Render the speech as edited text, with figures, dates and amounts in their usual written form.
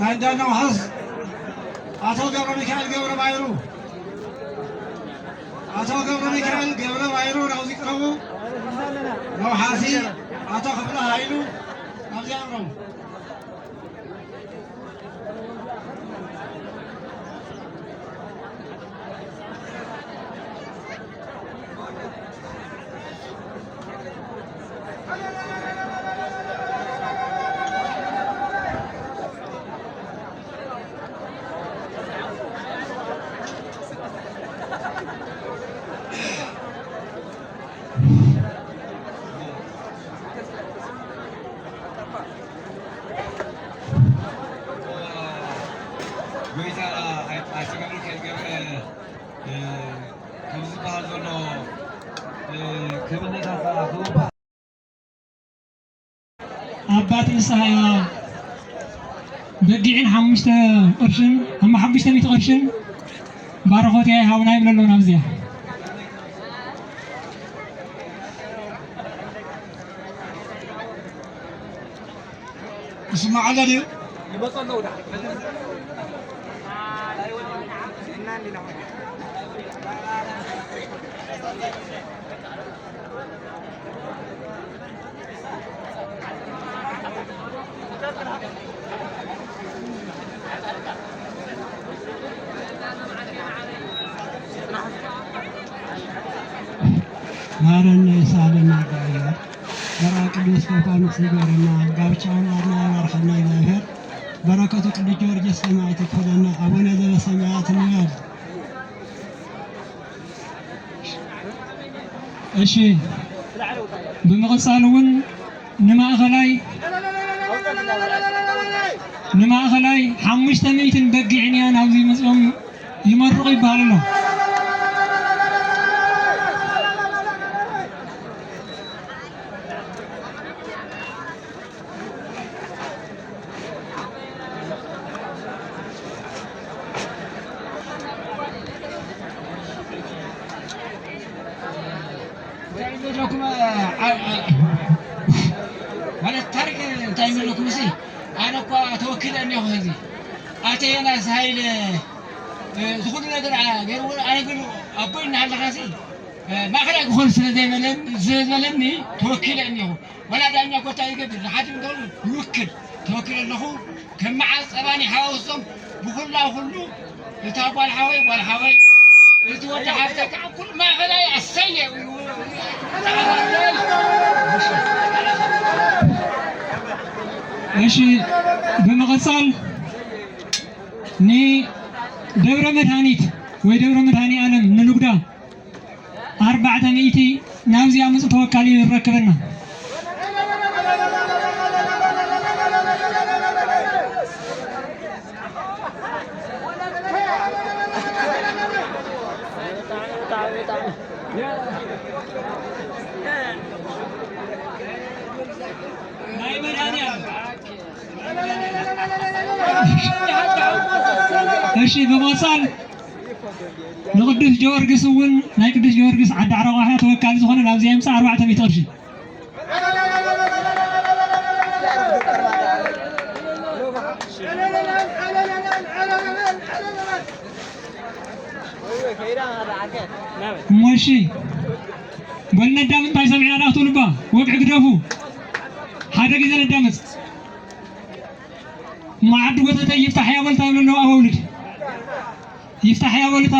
عندنا وحظ عطوا قبر ميكائيل قبر بايرو عطوا قبر ميكائيل قبر بايرو نوزي قربو نو حاسي عطوا قبر هايلو نوزي قربو አባት ንስሐያ በጊዕን 5 ቅርሽን እማ 500 ቅርሽን ባረኾት ያ ሃውና ይብለሎ ናብዚያ اسمع على دي يبطل له ده ማረና ይሳለና ጋር በራቅዱስ ፋኑስ ይገርና ጋብቻውን አርና ያርፈና ይላል በረከቱ ቅዱስ ጊዮርጊስ ሰማዕት ይክፈለና አቡነ ዘበሰማያት እንበል። እሺ በመቀሳሉን ንማእኸላይ 500 በጊዕንያን ኣብዚ መጽኦም ይመርቁ ይባላሉ። ولا الترك تعمل لكم شيء انا كو توكل اني هذي اتي انا سهيل تقول لي درع غير انا اقول ابوينا على راسي ما خلق خل زملني توكل اني ولا دانيا كوتا يقدر حد يقول يوكل توكل له كما عصباني حاوصم بكل كله يتابع الحوي والحوي يتودع حفتك كل ما خلاي السيء እሺ በመቀጠል ደብረ መድኃኒት ወይ ደብረ መድኃኒ ዓለም ንልጉዳ 400 ናብዚያ ምጽ ተወካሊ ይረከበና እሺ በመቀጠል ንቅዱስ ጊዮርጊስ እውን ናይ ቅዱስ ጊዮርጊስ ዓዲ ዓረቃ ተወካሊ ዝኾነ ናብዚያ ምጽ 400 ቅርሺ እሺ በልነዳም እንታይ ሰሚዕና ዳክቱልባ ወቅዕ ግደፉ ሓደ ግዜ ነዳምፅ ማዕድ ወተተ ይፍታሕ ያበልታ ይብለሎ አወውልድ ይፍታሕ ያበልታ